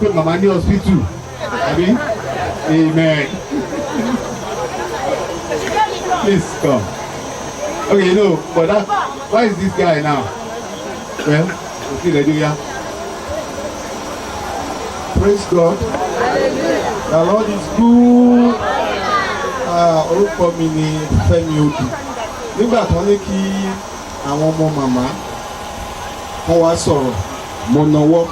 pé màmá ní hospital àbí amen. Please come. Okay, you know, but that, why is this guy now? Well, we'll see Nigeria. Praise God. The Lord is good. Orúkọ mi ni Fẹ́mi Odù. Nígbà tí wọ́n ní kí àwọn ọmọ màmá wọ́n wá sọ̀rọ̀, mo nawọ́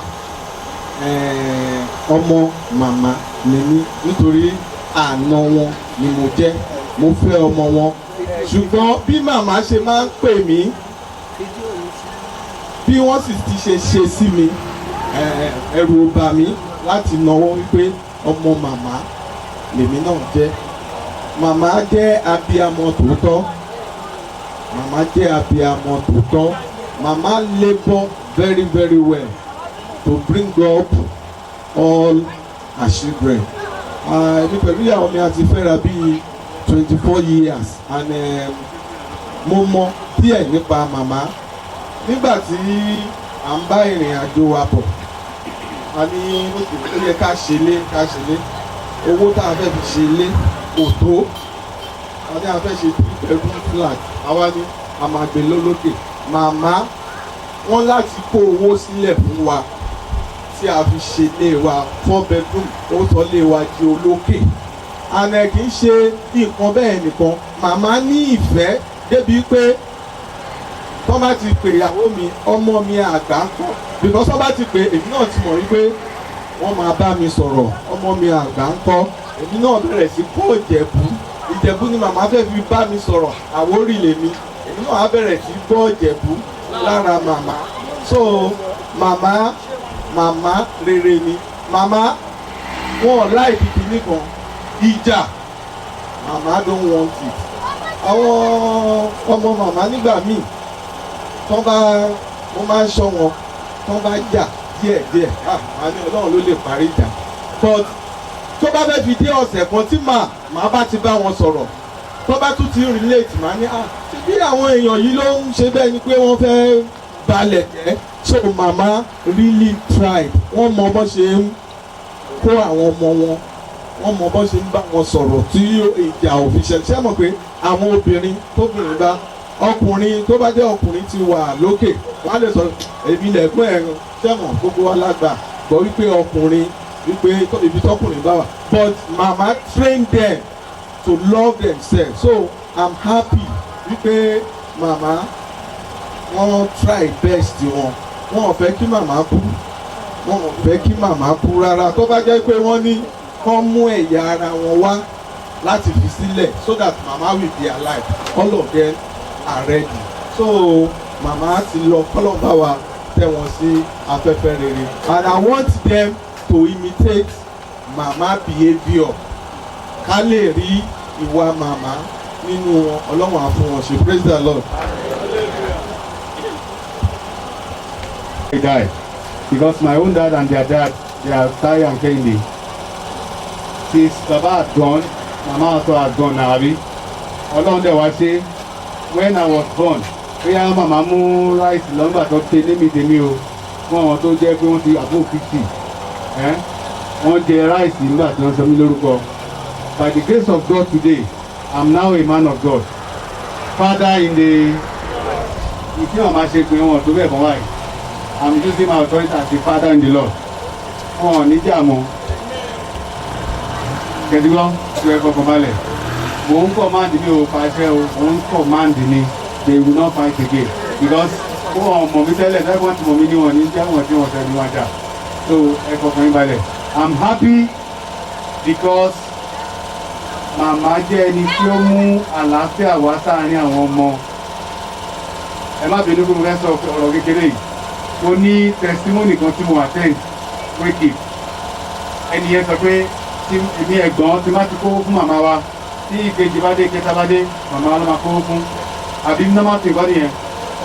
ọmọ màmá lèmi nítorí àna wọn ni mo jẹ́, mo fẹ́ ọmọ wọn. Ṣùgbọ́n bí màmá ṣe máa ń pè mí, bí wọ́n sì ti ṣe sí mi, ẹ̀rù ò bà mí láti nawọ́ wípé ọmọ màmá lèmi náà jẹ́. Màmá jẹ́ abiyamọ tòótọ́. Màmá jẹ́ abiyamọ tòótọ́. Màmá labour very very well to bring up all her children. Èmi pẹ̀lú ìyàwó mi àti fẹ́ra bíi 24 years and mo mọ díẹ̀ nípa màmá. Nígbà tí à ń bá ìrìn àjò wa bọ̀, a ní ó yẹ ká ṣe lé. Owó tá a fẹ́ fi ṣe lé kò tó. A ní a fẹ́ ṣe 3-bedroom flat. Àwa ni a máa gbé lólókè. Màmá wọ́n láti kó owó sílẹ̀ fún wa tí a fi ṣe lé wa 4-bedroom, ó sọ lé wa di olókè. Àná kì í ṣe nǹkan bẹ́ẹ̀ nìkan. Màmá ní ìfẹ́ débi pé tọ́ bá ti pè ìyàwó mi, ọmọ mi àgbà ń kọ́. Because tọ́ bá ti pè èmi náà ti mọ̀ wípé wọ́n máa bá mi sọ̀rọ̀, ọmọ mi àgbà ń kọ́. Èmi náà bẹ̀rẹ̀ sí kọ́ Ìjẹ̀bú ni màmá fẹ́ fi bá mi sọ̀rọ̀, Àwórì lèmi. Èmi náà á bẹ̀rẹ̀ sí gbọ́ Ìjẹ̀bú lára màmá. So màmá rere ni. Màmá wọn láì dìbì nìkan ìjà. Màmá don't want it. Àwọn ọmọ màmá nígbà míì mo máa ń ṣọ́ wọn tán bá jà díẹ̀díẹ̀. Màá ní Ọlọ́run ló lè parí ìjà. But tó bá fẹ́ fi dé ọ̀sẹ̀ kan tí màá bá ti bá wọn sọ̀rọ̀, tó bá tún ti relate, màá ní bí àwọn èèyàn yìí ló ń ṣe bẹ́ẹ̀ ni pé wọ́n fẹ́ balẹ̀ jẹ́. So màmá really tried. Wọ́n mọ bó ṣe ń kó àwọn ọmọ wọn, wọ́n mọ bó ṣe ń bá wọn sọ̀rọ̀ tí ìjà òfin ṣẹlẹ̀. Ṣé mọ̀ pé àwọn obìnrin tóbìnrin bá ọkùnrin tó bá jẹ́ ọkùnrin ti wà lókè, wọ́n á lè sọ èmi lẹ̀gbọ́n ẹ̀rùn. Ṣé mọ̀ gbogbo wa lágbà gbọ́ wípé ọkùnrin wípé ibi tọkùnrin bá wà. But mama train them to love themselves. So I'm happy wípé mama wọ́n try best wọn. Wọ́n ò fẹ́ kí mama kú. Wọ́n ò fẹ́ kí mama kú rárá. Tó bá jẹ́ pé wọ́n ní kán mú ẹ̀yà ara wọn wá láti fi sílẹ̀ so that mama will be alive. All of them are ready. So mama ti lọ kọ́lọ́ bá wa tẹ̀ wọ́n sí afẹ́fẹ́ rere. And I want them to imitate mama behaviour. Ká lè rí ìwà mama nínú wọn. Ọlọ́run á fún wọn ṣe. Praise the Lord. They died because my own dad and their dad, they are Tai and Kehinde. Since Baba had gone, Mama also had gone now, abi. Ọlọ́run dẹ̀ wá ṣe when I was born. Bóyá màmá mú rice lọ́gbà tó ṣe lémi tèmi o fún àwọn tó jẹ́ pé wọ́n ti above 50. Wọ́n jẹ rice nígbà tí wọ́n sọ mí lórúkọ. By the grace of God today, I'm now a man of God. Father in the ìdí màmá ṣe pé wọn tó bẹ̀ kàn wáyé. I'm using my authority as a father in the Lord. Wọn ò ní jà mọ́. Kẹ̀dúgbọ́n tí ẹ kọ̀ọ̀kan balẹ̀. Mò ń command mi ò pàṣẹ o, mò ń command ni. They will not fight again because wọn mọ̀ mí tẹ́lẹ̀ tẹ́gbọ́n tí mọ̀ mí ní wọn ní jẹ́ wọn tí wọ́n tẹ́ ní wọn jà. So ẹ kọ̀ọ̀kan balẹ̀. I'm happy because màmá jẹ́ ẹni tí ó mú àlàáfíà wá sáàárín àwọn ọmọ. Ẹ má bínú pé mo fẹ́ sọ ọ̀rọ̀ kékeré yìí. Mo ní testimony kan tí mo attend wake up. Ẹni yẹn sọ pé tí èmi ẹ̀gbọ́n tí má ti kówó fún màmá wa tí ìkejì bá dé kẹta bá dé màmá wa ló máa kówó fún. Àbí ní normal thing bọ́dí yẹn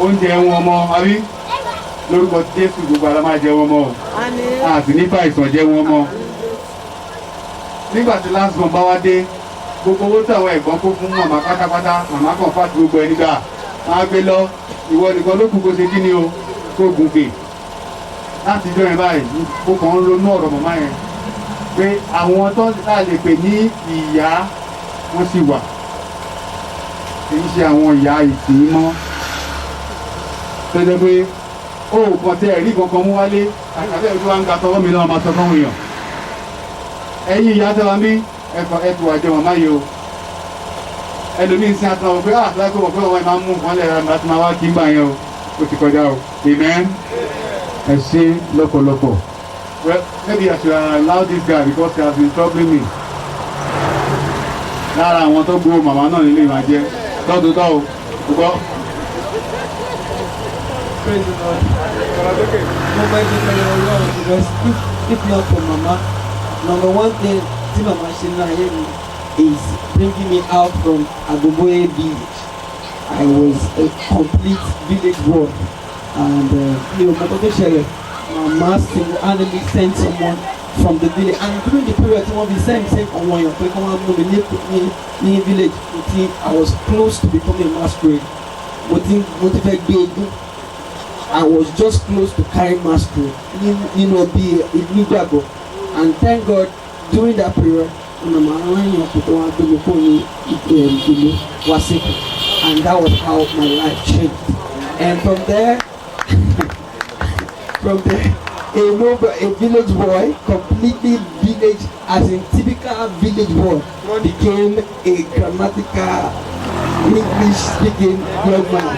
oúnjẹ wọn ọmọ àbí lórúkọ Jésù gbogbo àlá máa jẹ wọn mọ́ o. Àti nípa ìsàn jẹ wọn mọ́. Nígbà tí last month bá wá dé gbogbo owó tí àwọn ẹ̀gbọ́n kó fún màmá pátápátá màmá kan fàtí gbogbo ẹ̀ nígbà máa gbé lọ ìwọ nìkan ló kù kó ṣe kí ni o kó gùnkè láti jọ yẹn báyìí mo kàn ń ronú ọ̀rọ̀ màmá yẹn pé àwọn tó tá lè pè ní ìyá wọ́n sì wà kì í ṣe àwọn ìyá ìsìn mọ́ tó jẹ́ pé ó kàn tẹ ẹ̀rí kankan mú wálé àtàbẹ̀ ojú wa ń ga tọwọ́ mi lọ́wọ́ máa sọ fún èèyàn ẹ̀yin ìyá tẹ́wà mí ẹ̀tù àjọ màmá yìí o ẹlòmíín sí àtàwọn pé láìpẹ́ wọ̀ pé ọmọ ẹ̀ máa ń mú nǹkan lẹ̀ rẹ̀ láti máa wá kí ń gbà yẹn o ti kọjá o amen ẹ ṣe lọ́pọ̀lọpọ̀ well maybe I should allow this guy because he has been troubling me lára àwọn tó gbó màmá náà nílé ìmọ̀ jẹ́ tọ́tòtọ́ o gbọ́. Praise the Lord. Mo máa ń dúpẹ́ lọ́wọ́ Ọlọ́run because if not for mama, number one thing tí mama ṣe ní ayé mi is bringing me out from Agboboye village. I was a complete village boy and mi ò mọ tó tó ṣẹlẹ̀ mama single-handedly sent someone from the village and during the period tí wọ́n fi send àwọn èèyàn pé kí wọ́n mú mi ní village tí I was close to becoming a masquerade. Mo ti fẹ́ gbé egún. I was just close to carrying masquerade nínú bí nígbàgbọ́ and thank God during that period mama aláyàn tó wá gbé mi kó ní ìlú Waseko and that was how my life changed and from there a village boy completely village as in typical village boy became a grammatical English speaking young man.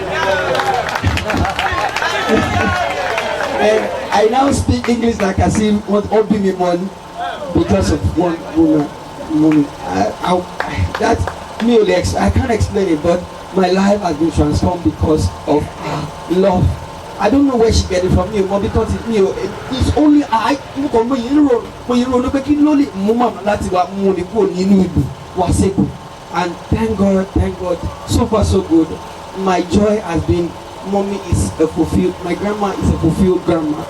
And I now speak English like as if what owe me money because of one woman. I can't explain it, but my life has been transformed because of love. I don't know where she get it from me, but because it's only I. And thank God, so far so good. My joy has been. Mommy is a fulfilled, my grandma is a fulfilled grandma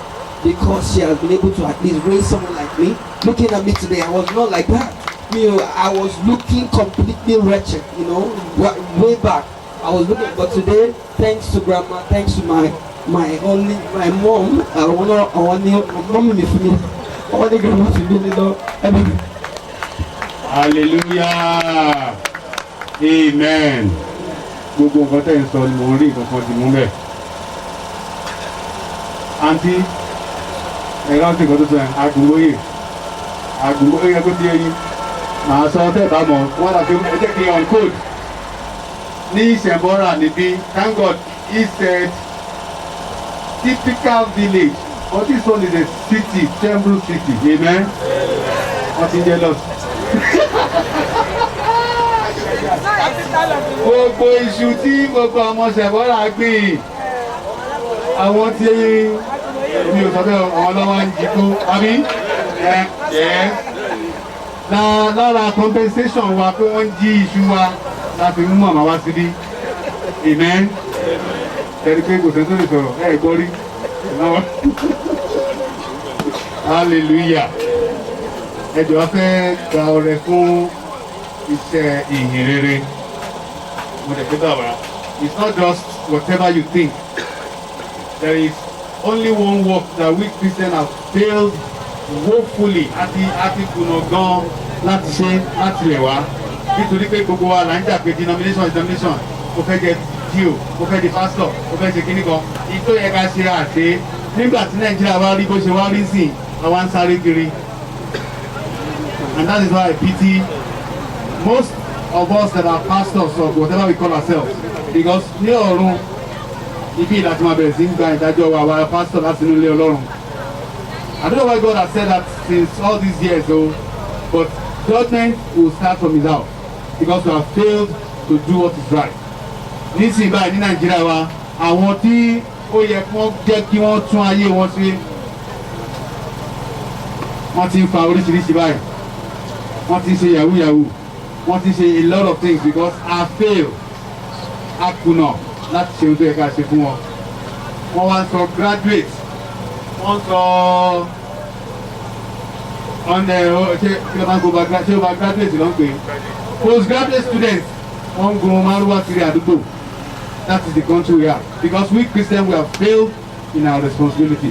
because she has been able to at least raise someone like me. Looking at me today, I was not like that. I was looking completely wretched, way back. I was looking, but today, thanks to grandma, thanks to my mom, hallelujah, amen. Gbogbo nǹkan tẹ̀ ń sọ ni mo rí nǹkan kan ti mú bẹ́ẹ̀. Àǹtí ẹ̀rọ ti nǹkan tó sọ yẹn Àgùnbóyè kó ti ẹyin màá sọ tẹ́ bá mọ̀ wọ́n dà pé ẹ jẹ́ kí on code ní ìṣẹ̀bọ́ra níbí thank God he said typical village but this one is a city Temple city amen wọ́n ti jealous. Gbogbo iṣu tí gbogbo ọmọ ṣẹ̀bọ́ra gbìn àwọn tí mi ò sọ pé àwọn lọ́wọ́ ń jí kó àbí lára compensation wa pé wọ́n jí iṣu wa láti mú màmá wá síbí amen ẹ̀rí pé kò sẹ́ tó lè sọ̀rọ̀ ẹ̀ gbọ́ rí hallelujah ẹ̀jọ̀ wá fẹ́ gba ọrẹ fún iṣẹ́ ìyìn rere. It's not just whatever you think. There is only one work that we Christians have failed woefully àti kùnà gan láti ṣe láti lè wá. Nítorí pé gbogbo wa là ń jà pé denomination kò fẹ́ jẹ jíò kò fẹ́ di pastor kò fẹ́ ṣe kíní kan. Ìtò yẹ ká ṣe àṣe nígbà tí Nàìjíríà wá rí bó ṣe wá rí sìn àwa ń sáré kiri. And that is why I pity most of us that are pastors or whatever we call ourselves because ní ọ̀run ibi ìlàtí máa bẹ̀rẹ̀ sí ń gba ìdájọ́ wa our pastor láti inú ilé Ọlọ́run. I don't know why God has said that since all these years though, but judgment will start from his house because we have failed to do what is right. Nísìnyí báyìí ní Nàìjíríà wa àwọn tí ó yẹ kí wọ́n jẹ́ kí wọ́n tún ayé wọn ṣe wọ́n ti ń fa oríṣiríṣi báyìí wọ́n ti ń ṣe yahoo wọ́n ti ṣe a lot of things because I fail a kùnà láti ṣe ohun tó yẹ ká ṣe fún wọn. Wọ́n wá ń sọ graduate wọ́n sọ ṣé graduate ló ń pè postgraduate students wọ́n ń gun márùwá kiri àdúgbò. That is the country we are because we Christians we have failed in our responsibility.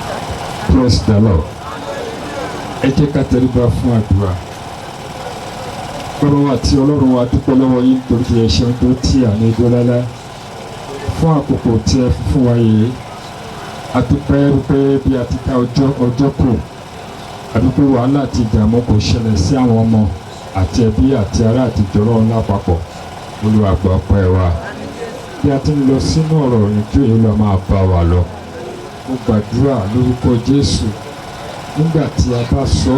Praise the Lord. Ẹ jẹ́ ká tẹríba fún àdúrà. Bàbá wa àti Ọlọ́run wa dúpẹ́ lọ́wọ́ yín nítorí tí ẹ ṣeun tó tí àmì ìdólálá fún àkókò tí ẹ fi fún wa yìí. A dúpẹ́ wípé bí a ti ká ọjọ́ kù, a dúpẹ́ wàhálà àti ìdààmú kò ṣẹlẹ̀ sí àwọn ọmọ àti ẹbí àti ará àti ìjọ̀rọ̀ ńlá papọ̀. Olúwa gbọ́ ọpẹ́ wa. Bí a ti ń lọ sínú ọ̀rọ̀ ìjọ yìí lọ máa bá wa lọ. Mo gbàdúrà lórúkọ Jésù nígbà tí a bá sọ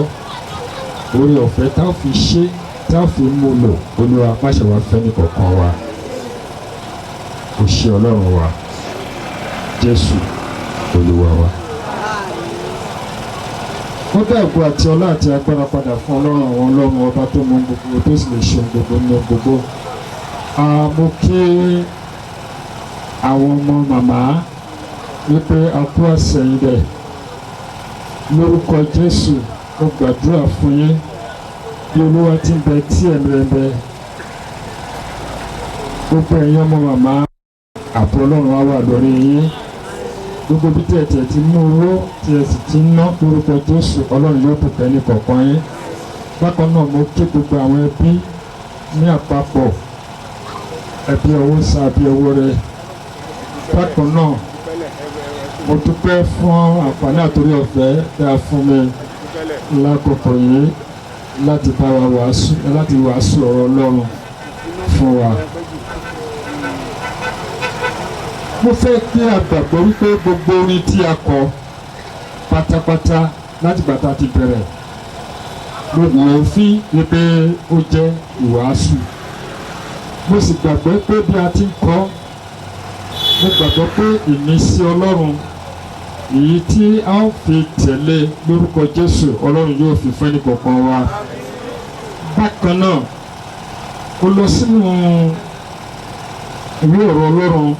oore ọ̀fẹ́ tá ò fi ṣe tá ò fi mú lò, Olúwa má ṣe wá fẹ́ ní kọ̀ọ̀kan wa. Ó ṣe Ọlọ́run wa, Jésù Olúwa wa. Wọ́n dá ògo àti ọlá àti agbára padà fún Ọlọ́run àwọn Ọlọ́run ọba tó mọ gbogbo tó sì lè ṣe gbogbo ní gbogbo. Mo kí àwọn ọmọ màmá wípé a kú àsẹ̀yìn dẹ̀ lórúkọ Jésù. Mo gbàdúrà fún yín bí Olúwa ti ń bẹ tí ẹ̀mí rẹ̀ ń bẹ. Gbogbo ẹ̀yin ọmọ màmá, ààbò Ọlọ́run á wà lórí yín. Gbogbo bí tẹ̀tẹ̀ ti mú owó tí ẹ sì ti ń ná lórúkọ Jésù, Ọlọ́run yóò bùkẹ́ ní kọ̀ọ̀kan yín. Bákan náà mo kí gbogbo àwọn ẹbí ní àpapọ̀, ẹbí ọwọ́ sá ẹbí ọwọ́ rẹ̀. Bákan náà mo dúpẹ́ fún àǹfààní àtòrí ọ̀fẹ́ tí a fún mi lákòókò yìí láti bá wa wàásù ọ̀rọ̀ Ọlọ́run fún wa. Mo fẹ́ kí a gbàgbọ́ wípé gbogbo orin tí a kọ pátápátá láti gbàtà ti bẹ̀rẹ̀ mo wò ó fi wípé ó jẹ́ ìwàásù. Mo sì gbàgbọ́ pé bí a ti ń kọ, mo gbàgbọ́ pé ìmísí Ọlọ́run èyí tí a ó fi tẹ̀lé lórúkọ Jésù, Ọlọ́run yóò fi fún ẹnìkọ̀ọ̀kan wa. Bákan náà ó lọ sínú ìwé ọ̀rọ̀ Ọlọ́run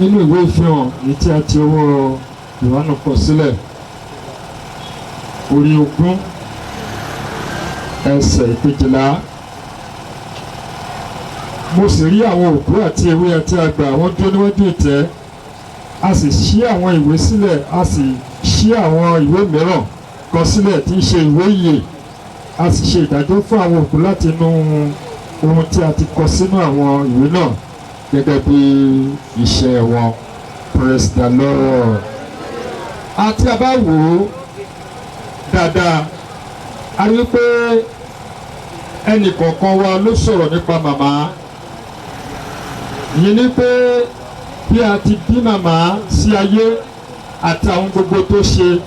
nínú ìwé ìfihàn èyí tí a ti ọwọ́ Yohánù kọ sílẹ̀, orí 20 ẹsẹ̀ 12. Mo sì rí àwọn òkú àti ewé àti àgbà, wọ́n dúró níwájú ìtẹ́. A sì ṣí àwọn ìwé sílẹ̀, a sì ṣí àwọn ìwé mìíràn kan sílẹ̀ tí ń ṣe ìwé ìyè. A sì ṣe ìdájọ́ fún àwọn òkú láti inú ohun tí a ti kọ sínú àwọn ìwé náà gẹ́gẹ́ bí iṣẹ́ wọn. Praise the Lord. Àti a bá wò ó dáadáa, a rí pé ẹnì kọ̀ọ̀kan wa ló sọ̀rọ̀ nípa màmá. Ìyẹn ni pé bí a ti bí màmá sí ayé àti àwọn gbogbo tó ṣe,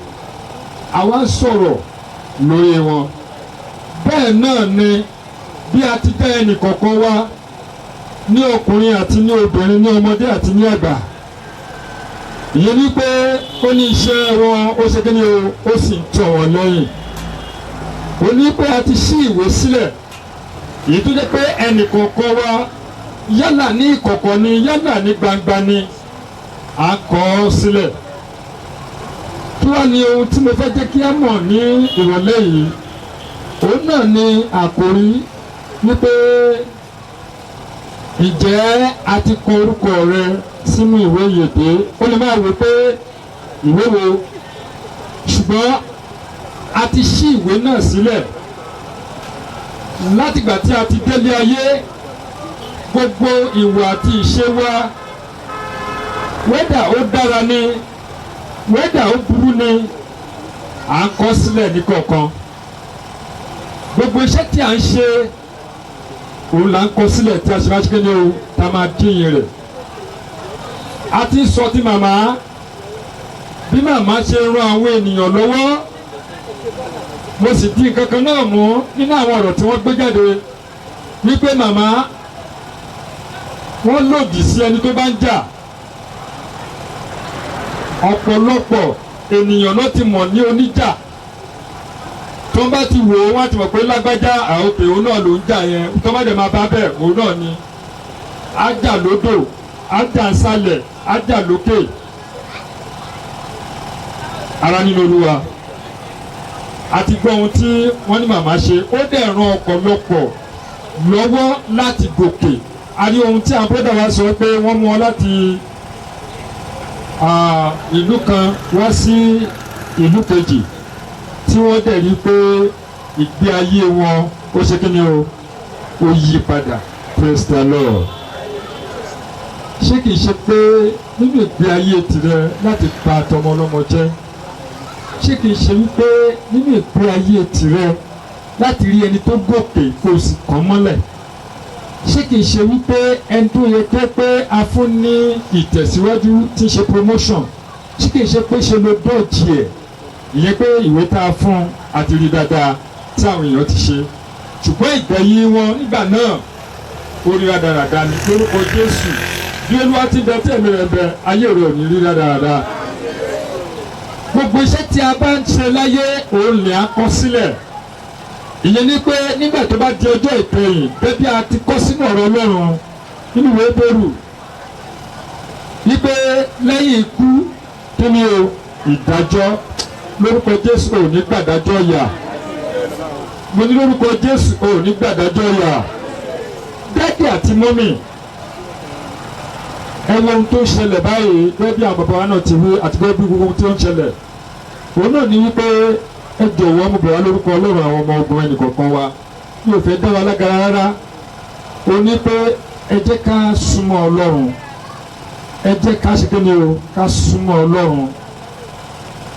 àwa sọ̀rọ̀ lórí wọn. Bẹ́ẹ̀ náà ni bí a ti dá ẹnì kọ̀ọ̀kan wa ní ọkùnrin àti ní obìnrin, ní ọmọdé àti ní àgbà. Ìyẹn ni pé ó ní iṣẹ́ wọn, ó ṣe kí ni ó sì ń tọ̀ wọ́n lẹ́yìn. Ó ní pé a ti ṣí ìwé sílẹ̀, èyí tó jẹ́ pé ẹnì kọ̀ọ̀kan wa yálà ní ìkọ̀kọ̀ ni yálà ní gbangba ni à ń kọ ọ́ sílẹ̀. Kí wá ní ohun tí mo fẹ́ jẹ́ kí á mọ̀ ní ìrọ̀lẹ́ yìí? Òun náà ni àkòrí wípé ǹjẹ́ a ti kọ orúkọ rẹ sínú ìwé ìyèdè? Ó lè máa wò pé ìwé wo, ṣùgbọ́n a ti ṣí ìwé náà sílẹ̀ látìgbà tí a ti délé ayé. Gbogbo ìwà àti ìṣe wa, wẹ́dà ó dára ni wẹ́dà ó burú ni, à ń kọ sílẹ̀ ní kọ̀ọ̀kan. Gbogbo iṣẹ́ tí à ń ṣe òun là ń kọ sílẹ̀ tí a ṣe máa ṣe kéde o, tá a máa dín rẹ̀. A ti sọ ti màmá, bí màmá ṣe ran àwọn ènìyàn lọ́wọ́. Mo sì di nǹkan kan náà mú nínú àwọn ọ̀rọ̀ tí wọ́n gbé jáde wípé màmá wọ́n lòdì sí ẹni tó bá ń jà. Ọ̀pọ̀lọpọ̀ ènìyàn náà ti mọ̀ ní oníjà. Tó bá ti wò ó, wọ́n ti mọ̀ pé lágbájá àòkè òun náà ló ń jà yẹn. Tó bá dẹ̀ máa bá bẹ́ẹ̀, òun náà ni. Ájà lódò, ájà nsàlẹ̀, ájà lókè. Ara nínú Olúwa. A ti gbọ́ ohun tí wọ́n ní màmá ṣe. Ó dẹ̀ ran ọ̀pọ̀lọpọ̀ lọ́wọ́ láti gòkè. A rí ohun tí àwọn bọ́dà wa sọ pé wọ́n mú wọn láti ìlú kan wá sí ìlú kejì tí wọ́n dẹ̀ rí pé ìgbé ayé wọn ó ṣe kí ni o ó yí padà. Praise the Lord. Ṣé kìí ṣe pé nínú ìgbé ayé tirẹ̀ láti pa tọmọ ọlọ́mọ jẹ́? Ṣé kìí ṣe wípé nínú ìgbé ayé tirẹ̀ láti rí ẹni tó gòkè kó o sì kàn mọ́lẹ̀? Ṣé kìí ṣe wípé ẹni tó yẹ pé a fún ní ìtẹ̀síwájú tí ń ṣe promotion? Ṣé kìí ṣe pé ṣe ló dọ̀jì ẹ̀? Ìyẹn pé ìwé tá a fún àti rí dáadáa tí àwọn èèyàn ti ṣe. Ṣùgbọ́n ìgbẹ̀yìn wọn nígbà náà orí rádaràda ní lórúkọ Jésù. Bí Olúwa ti bẹ tí ẹ̀mí rẹ̀ bẹ, ayé rẹ̀ ò ní rí rádaràda. Gbogbo iṣẹ́ tí a bá ń ṣe láyé òun lè á kọ sílẹ̀. Ìyẹn ni pé nígbà tó bá di ọjọ́ ìkẹyìn bẹ́ẹ̀ bí a ti kọ sínú ọ̀rọ̀ Ọlọ́run nínú ìwé Hébérù wípé lẹ́yìn ikú kí ni o ìdájọ́. Lórúkọ Jésù ò ní gbàdájọ́ yà. Mo ní lórúkọ Jésù ò ní gbàdájọ́ yà. Dádì àti mọ́mì ẹ wo ohun tó ń ṣẹlẹ̀ báyìí gẹ́gẹ́ bí àwọn bàbá wa náà ti wí àti gẹ́gẹ́ bí gbogbo ohun tí ó ń ṣẹlẹ̀. Òun náà ní wípé ẹ jọ̀wọ́ mo bẹ̀ wá lórúkọ Ọlọ́run àwọn ọmọ ogun ẹnìkọ̀ọ̀kan wa. Mi ò fẹ́ dá wa lágara rárá. Ó ní pé ẹ jẹ́ ká súnmọ́ Ọlọ́run. Ẹ jẹ́ ká ṣe kí ni o ká súnmọ́ Ọlọ́run.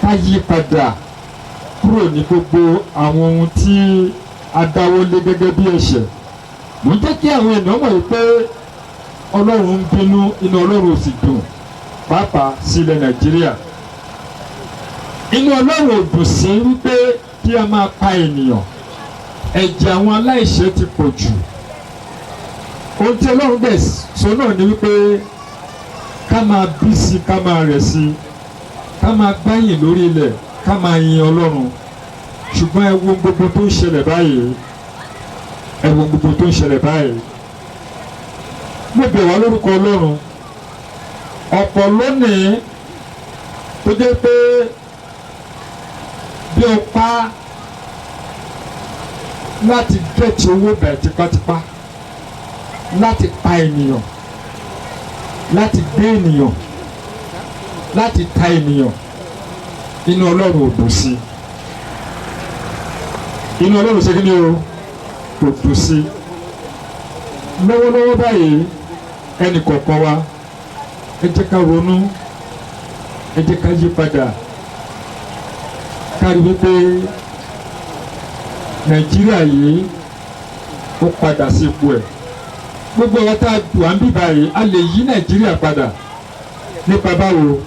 Ká yí padà kúrò ní gbogbo àwọn ohun tí a dáwọ́ lé gẹ́gẹ́ bí ẹ̀ṣẹ̀. Mo ń jẹ́ kí àwọn ènìyàn mọ̀ pé Ọlọ́run ń bínú, inú Ọlọ́run ò sì dùn pàápàá sí ilẹ̀ Nàìjíríà. Inú Ọlọ́run ò dùn sí wípé kí a máa pa ènìyàn. Ẹ̀jẹ̀ àwọn aláìṣẹ̀ ti pọ̀ jù. Ohun tí Ọlọ́run bẹ̀ sọ náà ni wípé ká máa bí sí, ká máa rẹ̀ sí, ká máa gbáyìn lórí ilẹ̀, ká máa yin Ọlọ́run. Ṣùgbọ́n ẹ wo gbogbo tó ń ṣẹlẹ̀ báyìí. Ẹ wo gbogbo tó ń ṣẹlẹ̀ báyìí. Mo bẹ̀ wá lórúkọ Ọlọ́run. Ọ̀pọ̀ lónìí tó jẹ́ pé bí o pa láti gẹ̀ẹ́tì owó bẹ̀ tipátipá, láti pa ènìyàn, láti gbé ènìyàn, láti ta ènìyàn, inú Ọlọ́run ò dùn sí. Inú Ọlọ́run ṣe kí ni o kò dùn sí. Lọ́wọ́lọ́wọ́ báyìí ẹnì kọ̀ọ̀kan wa ẹ jẹ́ ká ronú, ẹ jẹ́ ká yí padà, ká rí wípé Nàìjíríà yìí ó padà sí ipò ẹ̀. Gbogbo ọ̀rọ̀ tá a dùn à ń bí báyìí a lè yí Nàìjíríà padà nípa báwo?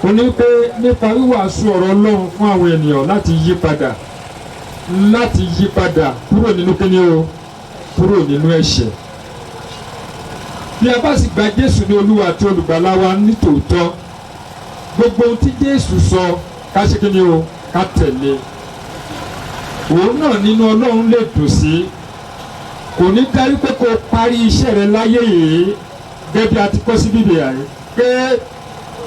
Ó ní pé nípa wíwàásù ọ̀rọ̀ Ọlọ́run fún àwọn ènìyàn láti yí padà kúrò nínú kíní o, kúrò nínú ẹ̀ṣẹ̀. Bí a bá sì gba Jésù ní Olúwa àti Olùgbàlà wa ní tòótọ́, gbogbo ohun tí Jésù sọ ká ṣe kíní o, ká tẹ̀lé. Òun náà nínú Ọlọ́run lè dùn sí. Kò ní dárí pé kó parí iṣẹ́ rẹ láyé yìí gẹ́gẹ́ bí a ti kọ́ sí Bíbélì yìí pé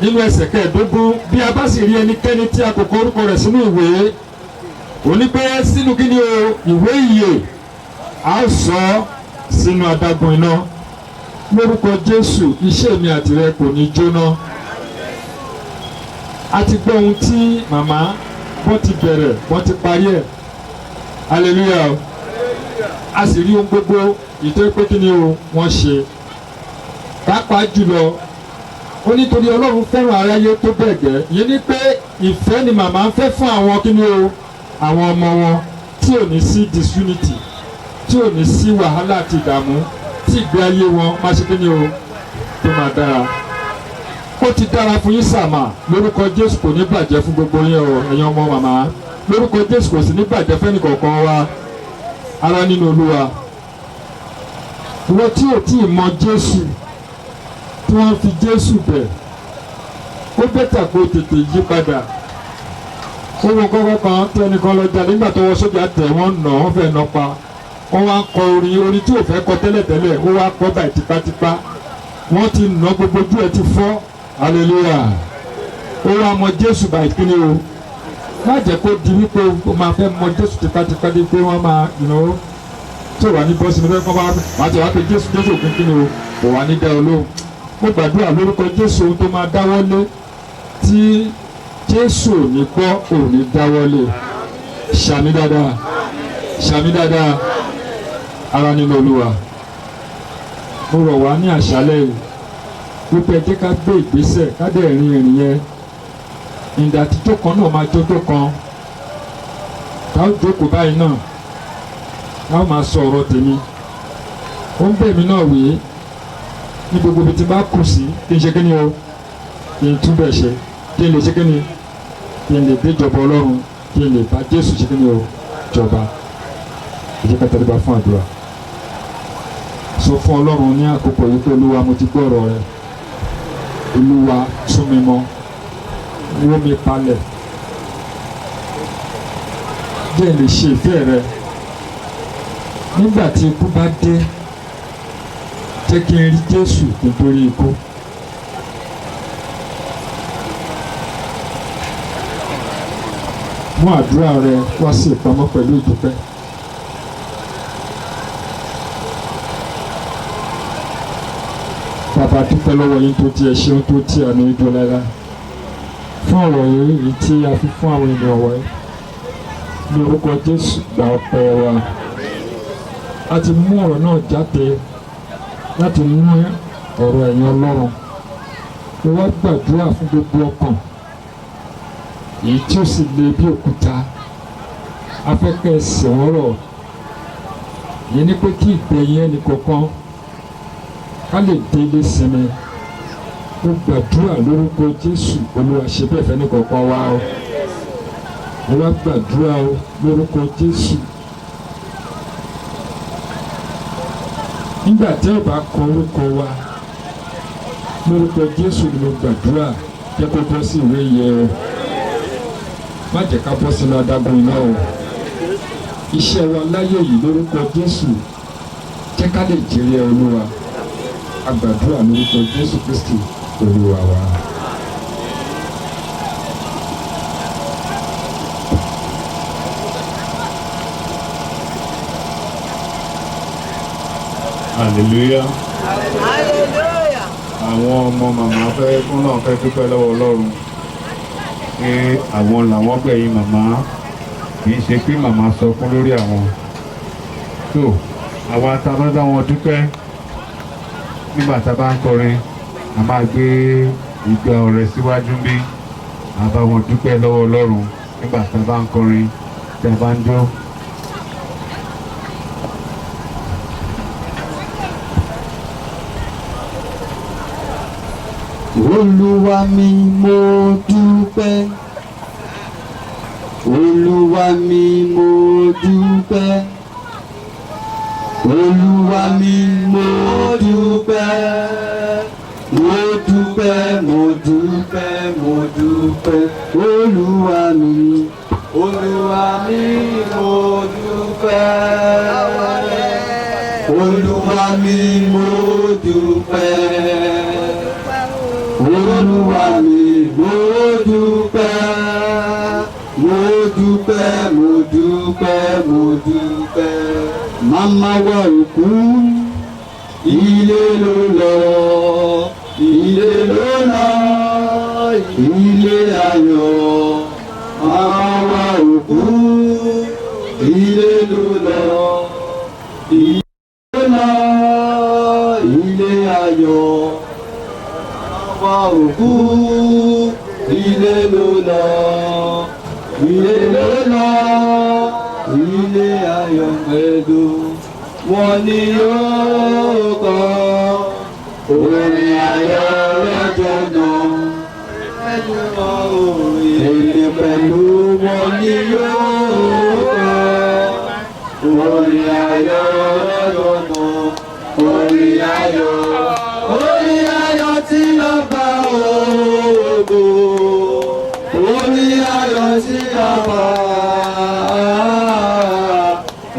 nínú ẹsẹ̀ 15 bí a bá sì rí ẹnikẹ́ni tí a kò kọ orúkọ rẹ̀ sínú ìwé, òní pé sínú kíni o ìwé ìyè a ó sọ sínú adágún iná. Lórúkọ Jésù iṣẹ́ mi àti rẹ kò ní jóná. A ti gbọ́ ohun tí màmá wọ́n ti bẹ̀rẹ̀ wọ́n ti parí ẹ̀. Hallelujah. A sì rí ohun gbogbo ìtọ́ pé kíni o wọ́n ṣe. Pàápàá jùlọ ó nítorí Ọlọ́run fẹ́ràn aráyé tó bẹ́ẹ̀ gẹ́. Ìyẹn ni pé ìfẹ́ ni màmá ń fẹ́ fún àwọn kíni o àwọn ọmọ wọn tí ò ní sí disunity, tí ò ní sí wàhálà àti ìdààmú, tí ìgbé ayé wọn máa ṣe kíni o tó máa dára. Ó ti dára fún yín sàmà. Lórúkọ Jésù kò ní bàjẹ́ fún gbogbo yín o ẹ̀yin ọmọ màmá. Lórúkọ Jésù kò sì ní bàjẹ́ fẹ́ni kọ̀ọ̀kan wa ara nínú Olúwa. Ìwọ tí ò tí ì mọ Jésù tí wọ́n fi Jésù bẹ̀, ó bẹ́tà kó tètè yí padà. Owó kọ́kọ́ kan tí ẹnìkan lọ jalè nígbà tó wọ sójà tẹ̀ wọ́n nà wọ́n fẹ́ nà pa. Wọ́n wá kọ orin tí ò fẹ́ kọ tẹ́lẹ̀tẹ́lẹ̀ ó wá kọ báyìí tipátipá. Wọ́n ti nà gbogbo ojú ẹ̀ ti fọ́. Hallelujah. Ó wá mọ Jésù báyìí kí ni o. Má jẹ́ kó di wípé o máa fẹ́ mọ Jésù tipátipá dé pé wọ́n máa tí ò wá ní bọ́sì ní fẹ́ kọ́ máa ti wá pé Jésù òkun kí ni o kò wá ní dá ọ lóhùn. Mo gbàdúrà lórúkọ Jésù ohun tó máa dáwọ́ lé tí Jésù ò ní gbọ́, ò ní dáwọ́lé. Ṣàmì dáadáa, ṣàmì dáadáa, ara nínú Olúwa. Mo rọ̀ wá ní àṣálẹ́ yìí wípé ẹ jẹ́ ká gbé ìgbésẹ̀ ká dẹ̀ rin ìrìn yẹn. Ìdá àtijọ́ kan náà máa jójó kan. Ká ó jókòó báyìí náà. Ká ó máa sọ ọ̀rọ̀ tèmi. Ó ń bẹ̀ mí náà wí ní gbogbo ibi tí bá kù sí kí n ṣe kí ni o, kí n túbẹ̀ ṣe, kí n lè ṣe kí ni, kí n lè dé ìjọba Ọlọ́run, kí n lè bá Jésù ṣe kí ni o jọba. Ẹ jẹ́ ká tẹríba fún àdúrà. Sọ fún Ọlọ́run ní àkókò yìí pé Olúwa mo ti gbọ́ ọ̀rọ̀ rẹ. Olúwa tún mi mọ́, wó mi palẹ̀, jẹ́ lè ṣe ìfẹ́ rẹ. Nígbà tí ikú bá dé, jẹ́ kí n rí Jésù nítorí ikú. Mú àdúrà rẹ wá sí ìpamọ́ pẹ̀lú ìdúpẹ́. Bàbá dúpẹ́ lọ́wọ́ yín tó ti ẹ ṣeun tó ti àná ìjọ lára fún ọ̀rọ̀ yìí tí a fi fún àwọn ènìyàn wọ̀nyí. Ní orúkọ Jésù gba ọpẹ́ wa. A ti mú ọ̀rọ̀ náà jáde láti mú ọ̀rọ̀ ẹ̀yin Ọlọ́run. Mo wá gbàdúrà fún gbogbo ọkàn èyí tí ó sì le bí òkúta. Afẹ́kẹ́ ẹsẹ̀ ọ̀rọ̀ yẹn ni pé kí ìgbẹ̀yìn ẹnì kọ̀ọ̀kan ká lè délé sinmi. Mo gbàdúrà lórúkọ Jésù, Olúwa ṣe bẹ́ẹ̀ fẹ́ ní kọ̀ọ̀kan wá o. Mo wá gbàdúrà o lórúkọ Jésù. Nígbà tí ẹ bá kọ orúkọ wa lórúkọ Jésù ni mo gbàdúrà, jẹ́ kó bọ́ sí ìwé yẹ o. Má jẹ́ ká bọ́ sínú adágún iná o. Iṣẹ́ wa láyé yìí lórúkọ Jésù jẹ́ ká lè jèrè Olúwa. A gbàdúrà lórúkọ Jésù Kristi Olúwa wa. Hallelujah. Hallelujah. Àwọn ọmọ màmá fẹ́ fún náà fẹ́ dúpẹ́ lọ́wọ́ Ọlọ́run pé àwọn làwọn gbẹ̀yìn màmá, kì í ṣe pé màmá sọ fún lórí àwọn. So àwa tá a bá bá wọn dúpẹ́ nígbà tá a bá ń kọrin, a máa gbé ìgbà ọrẹ síwájú bí a bá wọn dúpẹ́ lọ́wọ́ Ọlọ́run nígbà tá a bá ń kọrin, tí a bá ń jó. Olúwa mi mo dúpẹ́, Olúwa mi mo dúpẹ́, Olúwa mi mo dúpẹ́, mo dúpẹ́, mo dúpẹ́, mo dúpẹ́, Olúwa mi mo dúpẹ́, Olúwa mi mo dúpẹ́. Olúwa mi mo dúpẹ́, mo dúpẹ́, mo dúpẹ́, mo dúpẹ́. Màmá wa òkú, ilé ló lọ, ilé ló lọ, ilé ayọ̀. Màmá wa òkú, ilé ló lọ, ilé ló lọ, ilé ayọ̀. Wa òkú, ilé ló lọ, ilé ló lọ, ilé ayọ̀ pẹ̀lú wọn ni yóò kọ orin ayọ̀ lọ́jọ́ náà. Èmi pẹ̀lú wọn ni yóò kọ orin ayọ̀ lọ́jọ́ náà. Orin ayọ̀, orin ayọ̀ tí lọ bá ògo, orin ayọ̀ tí lọ bá.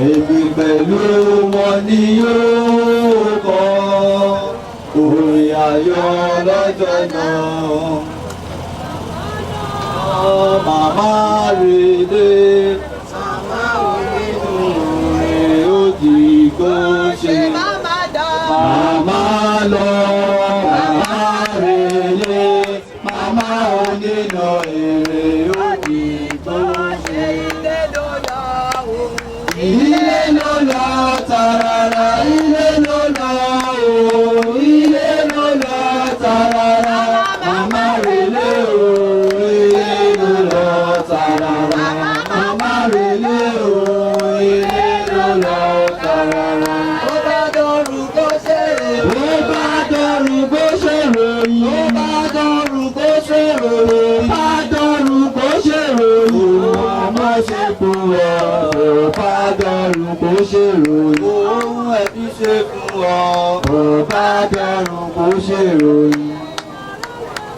Èmi pẹ̀lú wọn ni yóò kọ orin ayọ̀ lọ́jọ́ náà. Màmá rèé, màmá rèé, ó di kó ṣe. Màmá lọ, màmá rèlé, màmá onínà èrè ilé ló lọ tààràrà, ilé ló lọ o, ilé ló lọ tààràrà, màmá relé o, ilé ló lọ tààràrà, màmá relé o, ilé ló lọ tààràrà. Ó bá dọ̀rù bó ṣe ròyìn, ó bá dọ̀rù bó ṣe ròyìn, ó bá dọ̀rù bó ṣe ròyìn, bá dọ̀rù bó ṣe ròyìn, ọmọ ṣe fún ọ, ó bá dọ̀rù bó ṣe ròyìn, ohun ẹbí ṣe fún ọ, ó bá dọ̀rù bó ṣe ròyìn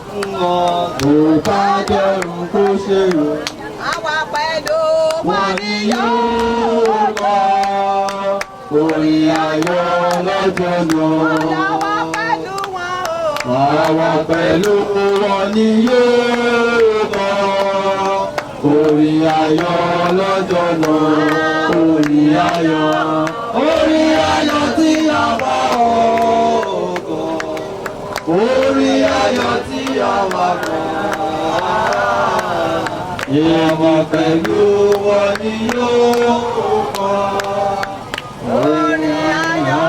fún ọ, ó bá dọ̀rù bó ṣe ròyìn. Àwa pẹ̀lú Wọ́n ní yóò kọ́ orin ayọ̀ lọ́jọ́ náà. àwa pẹ̀lú wọn o. Àwa pẹ̀lú wọn ni yóò kọ́ orin ayọ̀ lọ́jọ́ náà. Orin ayọ̀ tí a bá ọkọ̀, orin ayọ̀ tí a bá kọ́. Àwa pẹ̀lú wọn ni yóò kọ́ orin ayọ̀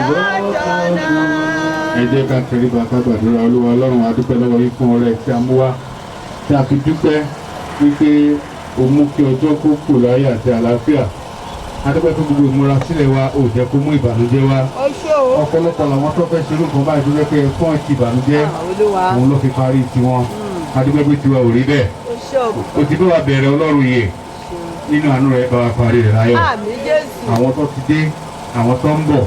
lọ́jọ́ náà. Ẹ jẹ́ ká tẹríba ká gbàdúrà. Olúwa Ọlọ́run a dúpẹ́ lọ́wọ́ yín fún ọrẹ tí a mú wá, tí a fi dúpẹ́ wípé o mú kí ọjọ́ kó kù láyé àti àlàáfíà. A dúpẹ́ fún gbogbo ìmúrasílẹ̀ wa, ò jẹ́ kó mú ìbànújẹ́ wá. Ó ṣe o. Ọ̀pọ̀lọpọ̀ làwọn tó fẹ́ ṣerú nǹkan báyìí tó jẹ́ pé fún ẹ̀kí ìbànújẹ́ Olúwa. òun ló fi parí tiwọn. A dúpẹ́ pé tiwa ò rí bẹ́ẹ̀. Ó ṣe o. O ti bá wa bẹ̀rẹ̀ Ọlọ́run yìí nínú àánú rẹ̀ bá wa parí rẹ̀ láyọ̀. Àmín Jésù. Àwọn tó ti dé, àwọn tó ń bọ̀,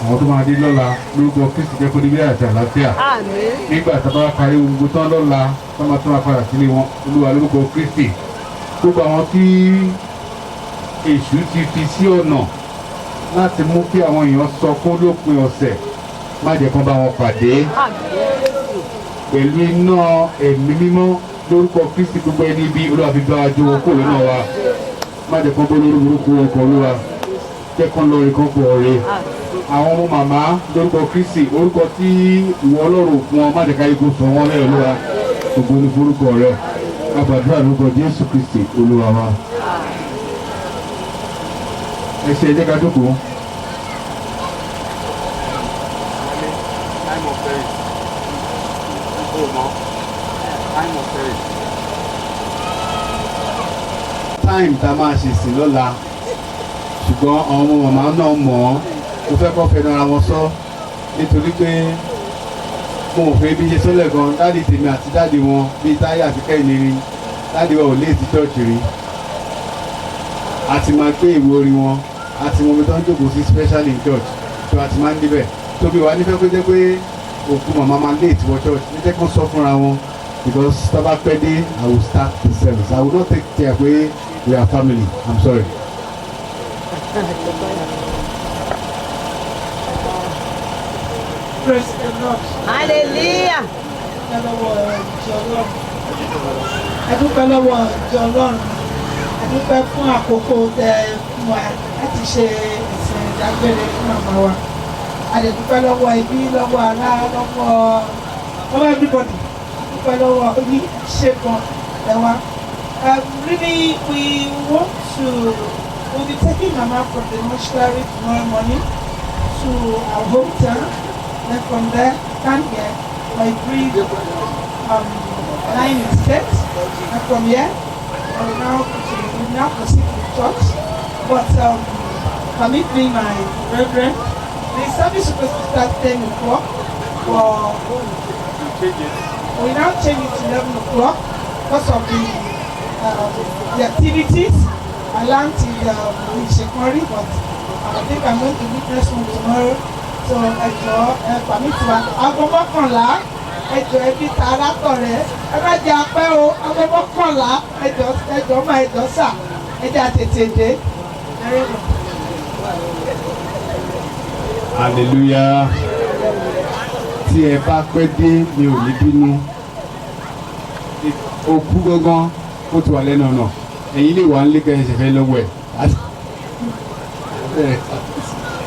àwọn tó máa dé lọ́la lórúkọ Kristi jẹ́ kó dé bí àti àlàáfíà. Àmín. Nígbà tá a bá parí gbogbo tán lọ́la tó máa tún máa padà sílé wọn, Olúwa lórúkọ Kristi. Gbogbo àwọn tí èṣù ti fi sí ọ̀nà láti mú kí àwọn èèyàn sọkún lópin ọ̀sẹ̀, má jẹ́ kán bá wọn pàdé Àmín Jésù. pẹ̀lú iná ẹ̀mí mímọ́ lórúkọ Kristi. Gbogbo ẹni bí Olúwa fi bá wa jó wọn kúrò lọ́nà wa, má jẹ́ kán bó lórí burúkú ọkọ̀ Olúwa, jẹ́ kán lọ rí kán pọ̀ ọ̀rẹ́. Àwọn ọmọ màmá lórúkọ Kristi, orúkọ tí ìwọ Ọlọ́run fún wọn, má jẹ́ ká ikú sọ wọn lẹ́yìn Olúwa, gbogbo ní forúkọ rẹ. Ká gbàdúrà lórúkọ Jésù Kristi Olúwa wa. Ẹ ṣe ẹ jẹ́ ká jókòó. Time tá a máa ṣe sí lọ́la, ṣùgbọ́n àwọn ọmọ màmá náà mọ̀ ọ́, mo fẹ́ kọ́ fẹnu ara wọn sọ nítorí pé mo ò fẹ́ bí ṣe sọ́lẹ̀ gan. Dáàdì tèmi àti dáàdì wọn bíi Táyé àti Kẹ́hìndé rí, dáàdì wọn ò lè ti church rí. A ti máa gbé ìwé orin wọn, a ti mọ omi tó ń jókòó sí special in church, tó a ti máa ń débẹ̀. Tóbi wá nífẹ̀ẹ́ pé jẹ́ pé òkú màmá máa late wọ church, ní jẹ́ kó sọ fúnra wọn, because tọ́ba pẹ́ dé I will start the service. I will not take care pé we are family. I'm sorry. Praise the Lord. Hallelujah. Adúpẹ́ lọ́wọ́ ìjọ Ọlọ́run. Adúpẹ́ fún àkókò tẹ fún wa láti ṣe ìsìn ìdágbére fún màmá wa. Adúpẹ́ lọ́wọ́ ẹbí, lọ́wọ́ ará, lọ́wọ́ everybody. Adúpẹ́ lọ́wọ́ oní ṣẹ́gun ẹ̀wá. Really, we want to, we'll be taking Mama from the mortuary tomorrow morning to our hometown. Then from there, come here for a brief line instead. And from here, I will now proceed to church. But permit me, my brethren, the service is supposed to start 10 o'clock. We now change it to 11 o'clock because of the activities. I learned in Shekwari, but I think I'm going to witness one tomorrow. So permit wa aago mọ́kànlá ẹbí tààrà tọ̀rẹ́ ẹ má jẹ́ apẹ́ o aago mọ́kànlá máa sà àtètè dé. Hallelujah. Tí ẹ bá pẹ́ dé mi ò ní bínú. Òkú gangan ó ti wà lẹ́nu ọ̀nà. Ẹ̀yin lè wà nílé kẹ́hìn ṣẹ̀fẹ̀ lọ́wọ́ ẹ̀.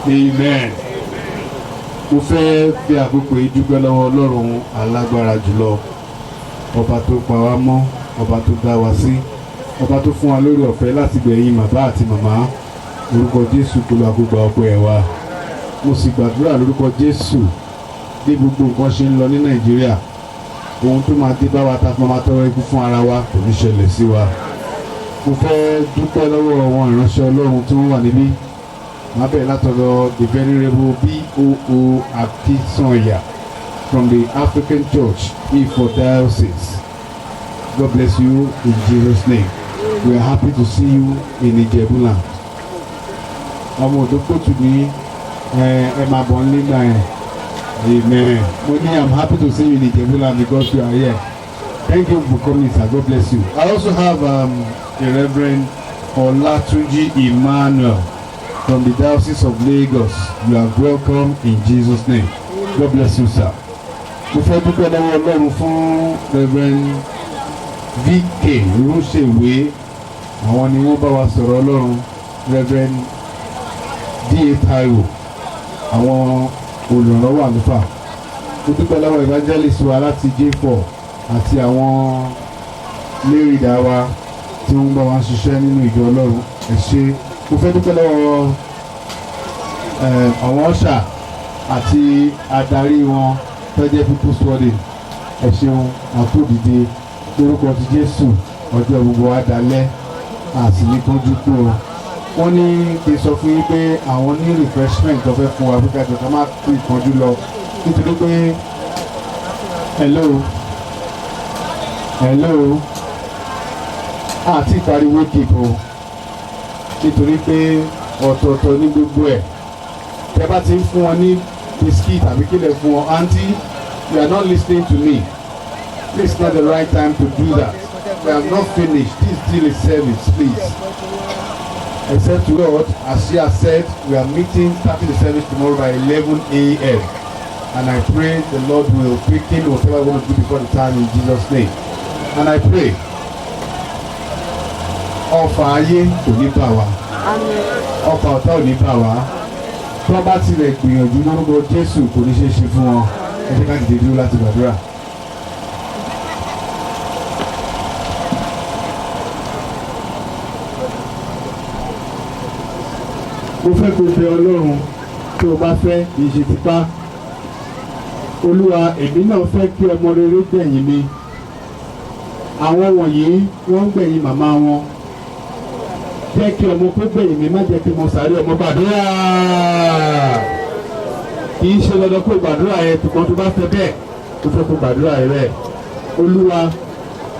Amen. Mo fẹ́ fi àkókò yìí dúpẹ́ lọ́wọ́ Ọlọ́run alágbára jùlọ. Ọba tó pa wá mọ́, ọba tó dá wa sí, ọba tó fún wa lórí ọ̀fẹ́ láti gbẹ̀yìn bàbá àti màmá orúkọ Jésù kó lọ àkógbà ọpẹ́ ẹ̀ wá. Mo sì gbàdúrà lórúkọ Jésù bí gbogbo nǹkan ṣe ń lọ ní Nàìjíríà, ohun tó máa dé bá wa tá a máa tọrọ ikú fún ara wa kò ní ṣẹlẹ̀ sí wa. Mo fẹ́ dúpẹ́ lọ́wọ́ àwọn ìránṣẹ́ Ọlọ́run tí wọ́n wà níbí. Màá bẹ̀rẹ̀ látọ̀dọ̀ the venerable B.O.O. Akínsànyà from the African Church Ifọ̀ Diocese. God bless you in Jesus' name. We are happy to see you in Ijebuland. Ọmọ Òdòkòtù ní ẹ máa bọ̀ nígbà yẹn. Amen. Money, I'm happy to see you in Ijebuland because you are here. Thank you for coming, sir. God bless you. I also have the Reverend Olatunji Emmanuel from the Diocese of Lagos. You are welcome in Jesus' name. God bless you, sir. Mo fẹ́ dúpẹ́ lọ́wọ́ Ọlọ́run fún Reverend V.K. Rúṣèwé. Àwọn ni wọ́n bá wa sọ̀rọ̀ Ọlọ́run. Reverend D.A. Taiwo. Àwọn olùrànlọ́wọ́ àlùfáà. Mo dúpẹ́ lọ́wọ́ evangelist wa láti J4 àti àwọn lérìdá wa tí wọ́n bá wa ṣiṣẹ́ nínú ìjọ Ọlọ́run. Ẹ ṣé. Mo fẹ́ dúpẹ́ lọ́wọ́ àwọn ọ̀ṣà àti adarí wọn tó jẹ́ people's wedding. Ẹ ṣeun àkódìde lórúkọ ti Jésù ọjọ́ gbogbo wa dalẹ́ àti ní kánjú kú o. Wọ́n ní kí n sọ fún yín pé àwọn ní refreshment tó fẹ́ fún wa pé kájọ ká má kú ìkánjú lọ nítorí pé hello àti ìparí wake up o nítorí pé ọ̀tọ̀ọ̀tọ̀ ní gbogbo ẹ̀. Tẹ́ bá ti ń fún wọn ní biscuit àbí kílẹ̀ fún wọn, aunty, you are not listening to me. This is not the right time to do that. We have not finished. This still is service, please. Except to God, as she has said, we are meeting, starting the service tomorrow by 11 a.m. And I pray the Lord will quicken whatever we want to do before the time in Jesus' name. And I pray, ọfà ayé kò ní bà wá, ọfà ọ̀tá ò ní bà wá. Tí wọ́n bá tilẹ̀ gbìyànjú lórúkọ Jésù kò ní ṣeé ṣe fún wọn. Ẹ jẹ́ ká dìde dúró láti gbàdúrà. Mo fẹ́ kó bẹ Ọlọ́run tí o bá fẹ́ kì í ṣe tipá. Olúwa, èmi náà fẹ́ kí ọmọ rere gbẹ̀yìn mi. Àwọn wọ̀nyí wọ́n ń gbẹ̀yìn màmá wọn. Jẹ́ kí ọmọ kó gbẹ̀yìn mi, má jẹ́ kí mo sáré ọmọ gbàdúrà. Kì í ṣe dandan kó gbàdúrà yẹn, ṣùgbọ́n tó bá fẹ́ bẹ́ẹ̀ tó fẹ́ kó gbàdúrà yẹn bẹ́ẹ̀. Olúwa,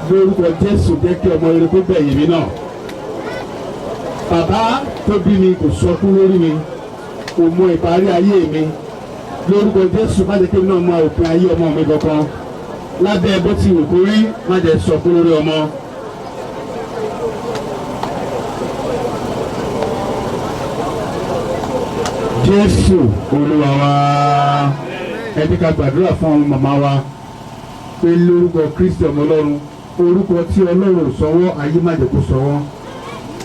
lórúkọ Jésù jẹ́ kí ọmọ rere kó gbẹ̀yìn mi náà. Bàbá tó bí mi kò sọkún lórí mi, kò mọ ìparí ayé mi. Lórúkọ Jésù má jẹ́ kí mi náà mọ òpin ayé ọmọ mi kankan. Lábẹ́ bó ti wù kó rí, má jẹ́ sọkún lórí ọmọ. Jésù Olúwa wa, ẹ jẹ́ ká gbàdúrà fún àwọn màmá wa pé lórúkọ Kristi ọmọ Ọlọ́run, orúkọ tí Ọlọ́run sọwọ́ ayé má jẹ́ kó sọwọ́.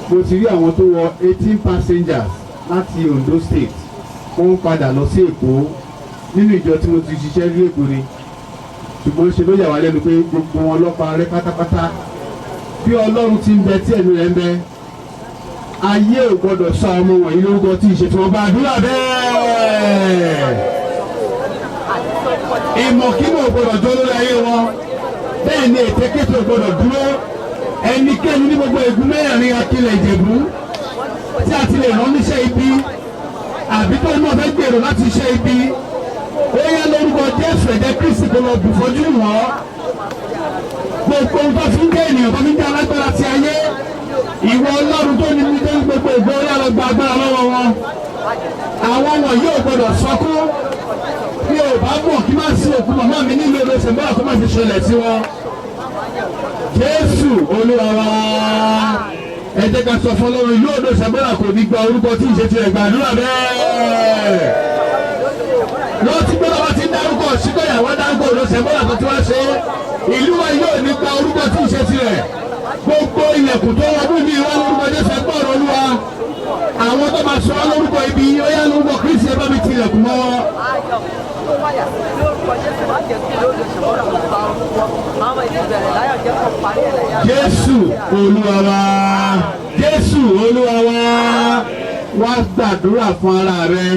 Mo ti rí àwọn tó wọ 18 passengers láti Ondo State, wọ́n ń padà lọ sí Èkó nínú ìjọ tí mo ti ṣiṣẹ́ rí Èkó ni. Ṣùgbọ́n ṣe ló yà wá lẹ́nu pé gbogbo wọn lọ́pàá rẹ pátápátá. Bí Ọlọ́run ti ń bẹ tí ẹ̀mí rẹ̀ ń bẹ, ayé ò gbọdọ̀ sọ ọmọ wọ̀nyí lórúkọ tí ìṣe tí wọ́n bá àdúrà bẹ́ẹ̀. Ìmọ̀kímọ̀ ò gbọdọ̀ jó lórí ayé wọn, bẹ́ẹ̀ ni ètekéte ò gbọdọ̀ dúró. Ẹnikẹ́ni ní gbogbo ègún mẹ́rin akílẹ̀ Ìjẹ̀bú tí a ti lè rán níṣẹ́ ibi àbí tó náà fẹ́ gbèrò láti ṣe ibi, ó yẹ lórúkọ Jésù ẹ̀jẹ̀ Kristi kó lọ bùfọ́jú wọn. Gbogbo ohun tó fi ń jẹ́ ènìyàn tó fi ń jẹ́ alágbára ti ayé, ìwọ Ọlọ́run tó ní nítorí gbogbo ìgbó yà lọ gba agbára lọ́wọ́ wọn. Àwọn wọn yóò gbọdọ̀ sọkún. Bí o bá mọ̀ kí má sí òkú màmá mi nílò ìrẹsẹ̀ bọ́lá tó má ti ṣẹlẹ̀ sí wọn. Jésù Olúwa wa, ẹ jẹ́ ká sọ fún Ọlọ́run yóò lọ sẹ́gbọ́nà kò ní gba orúkọ tí ìṣe tirẹ̀ gbàdúrà bẹ́ẹ̀. Wọ́n ti gbọ́dọ̀ wá ti dárúkọ sígbéyàwó dárúkọ lọ sẹ́gbọ́nà tó ti wá ṣe. Ìlú wa yóò ní gba orúkọ tí ìṣe tirẹ̀. Gbogbo ilẹ̀kùn tó wọ́n ní ìwọ́n lórúkọ Jésù ẹgbọ́n Olúwa. Àwọn tó máa sọ lórúkọ ibi ó yá lórúkọ Kristi ẹ bá mi tilẹ̀kùn mọ́ wọn. Jésù Olúwa wa, Jésù Olúwa wa, wá gbàdúrà fún ara rẹ.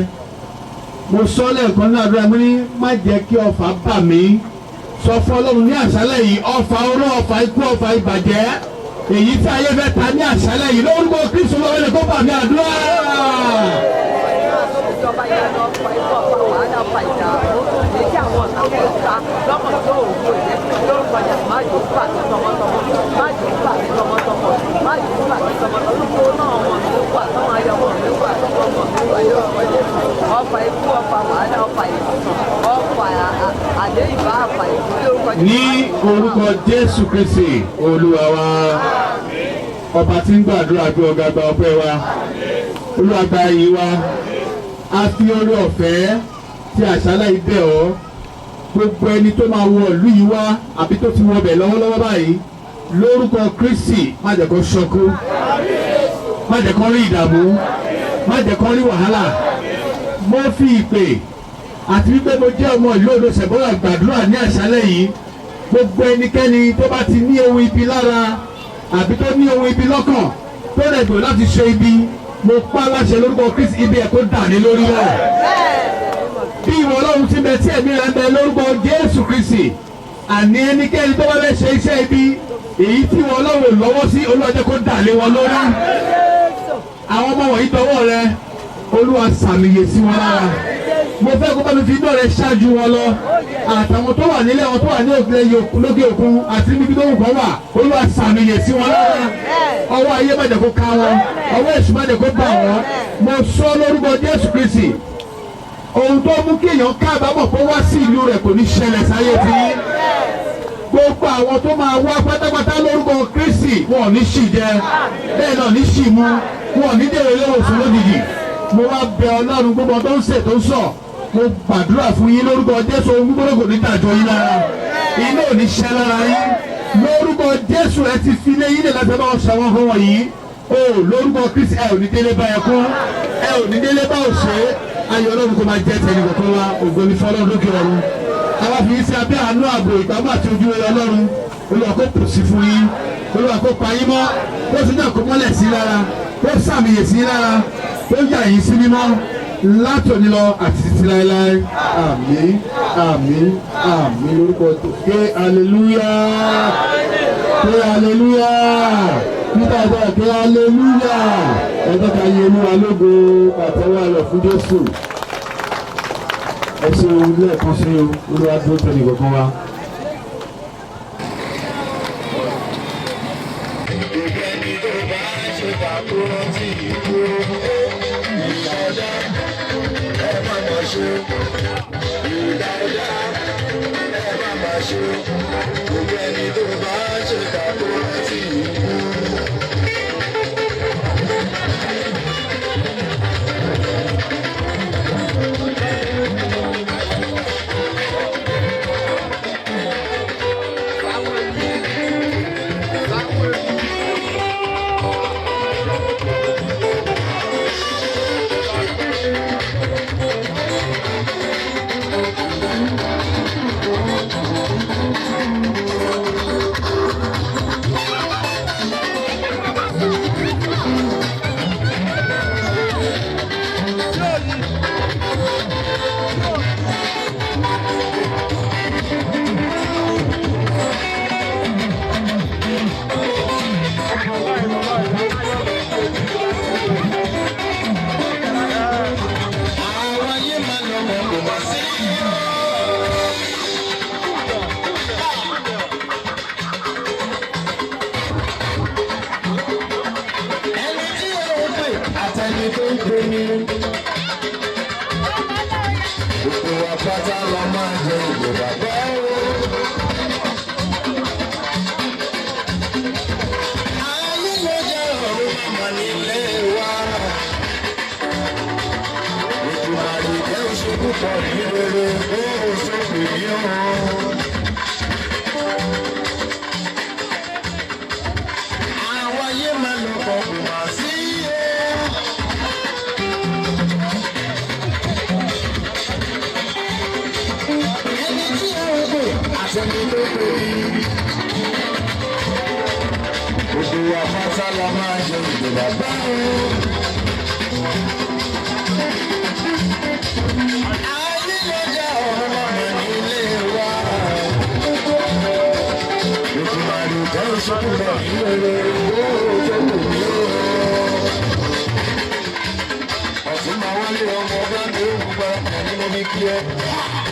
Mo sọ lẹ́ẹ̀kan ní àdúrà mi ní má jẹ́ kí ọfà bà mí. Sọ fún Ọlọ́run ní àṣálẹ̀ yìí ọfà oró, ọfà ikú, ọfà ìbàjẹ́ èyí tí ayé fẹ́ ta ní àṣálẹ̀ yìí lórúkọ Kristu lọ́wọ́ lè kó bà mí àdúrà. Ìjọba yẹn lọ fọ ikú ọ̀pá wàhálà ọ̀pá ìjà èyí tí àwọn ọ̀tá fẹ́ ta lọ́mọ tó òwò ẹ̀ lórúkọ yẹn má jò fà ní tọmọtọmọ má jò fà ní tọmọtọmọ má jò fà ní tọmọtọmọ lórúkọ náà ọmọ mi wà tọ́wọ́ ayọ̀mọ̀ mi wà tọ́wọ́ ọmọ mi wà lórúkọ Jésù ọ̀pá ikú ọ̀pá wàhálà ọ̀pá ìsàn ọ̀pá àdé ìbá ọ̀pá ikú lórúkọ Jésù. Ní orúkọ Jésù Kristi Olúwa wa, ọba tí ń gbàdúrà bí ọ̀gá gba ọpẹ́ wa, Olúwa gba iyì wa. A fi oore ọ̀fẹ́ tí àṣálẹ́ yìí bẹ̀ ọ́ gbogbo ẹni tó máa wọ ìlú yìí wá àbí tó ti wọ bẹ̀ lọ́wọ́lọ́wọ́ báyìí lórúkọ Kristi má jẹ́ kó ṣọkú, má jẹ́ kó rí ìdààmú, má jẹ́ kó rí wàhálà. Mo fi ìpè àti wípé mo jẹ́ ọmọ ìlú Odò Ṣẹ̀bọ́là gbàdúrà ní àṣálẹ́ yìí gbogbo ẹnikẹ́ni tó bá ti ní ohun ibi lára àbí tó ní ohun ibi lọ́kàn tó rẹ̀ gbò láti ṣe ibi mo pa láṣẹ lórúkọ Kristi ibi ẹ̀ kó dà ní lórí rẹ̀. Bí ìwọ Ọlọ́run ti bẹ tí ẹ̀mí rẹ̀ ń bẹ lórúkọ Jésù Kristi àní ẹnikẹ́ni tó bá fẹ́ ṣe iṣẹ́ ibi èyí tí ìwọ Ọlọ́run lọ́wọ́ sí Olúwa jẹ́ kó dà lé wọn lórí. Àwọn ọmọ wọ̀nyí dọwọ́ rẹ Olúwa sàmìyè sí wọn lára. Mo fẹ́ kó bá mi fi iná rẹ ṣáájú wọn lọ àtàwọn tó wà nílé wọn tó wà ní lókè òkun àti níbi tó wù kọ́ wà Olúwa sàmìyè sí wọn lára. Ọwọ́ ayé má jẹ́ kó ká wọn, ọwọ́ èṣù má jẹ́ kó bà wọ́n. Mo sọ lórúkọ Jésù Kristi ohun tó mú kí èèyàn kábàámọ̀ kó wá sí ìlú rẹ̀ kò ní ṣẹlẹ̀ sáyé tí gbogbo àwọn tó máa wá pátápátá lórúkọ Kristi wọn ò ní ṣì jẹ bẹ́ẹ̀ náà ní ṣì mu wọn ò ní dèrò ilé ìwòsàn lójijì. Mo wá bẹ̀ Ọlọ́run gbogbo tó ń ṣe tó ń sọ mo gbàdúrà fún yín lórúkọ Jésù ohun gbogbo kò ní dàjọ yín lára iná ò ní ṣẹ́ lára yín lórúkọ Jésù ẹ ti fi lé yín lè láti bá wọn ṣàwọn fún wọn yìí o lórúkọ Kristi ẹ ò ní délé bá ẹ kún ẹ ò ní délé bá òṣè ayọ̀ Ọlọ́run kò máa jẹ́ tẹ̀lé kọ̀ọ̀kan wa ògo ni fọlọ́run lókè ọ̀run. Àwa fi sí abẹ́ àánú ààbò ìgbàgbọ́ àti ojú rere Ọlọ́run Olúwa kó pèsè fún yín Olúwa kó pa yín mọ́ kó sì náà kó mọ́lẹ̀ sí lára kó sàmìyè sí lára kó yà yín sí mímọ́ látòní lọ àti títí láéláé àmín àmín àmín lórúkọ tó ké aleluya ké aleluya nígbà tó ké aleluya ẹjọ́ ká yẹ Olúwa lógo pàtẹ́wọ́ ayọ̀ fún Jésù. Ẹ ṣe ohun lẹ́ẹ̀kan sí Olúwa tó tẹ̀lé kankan wa. Gbogbo wa pátá la máa jẹ ìjọba báwo. tiẹ̀.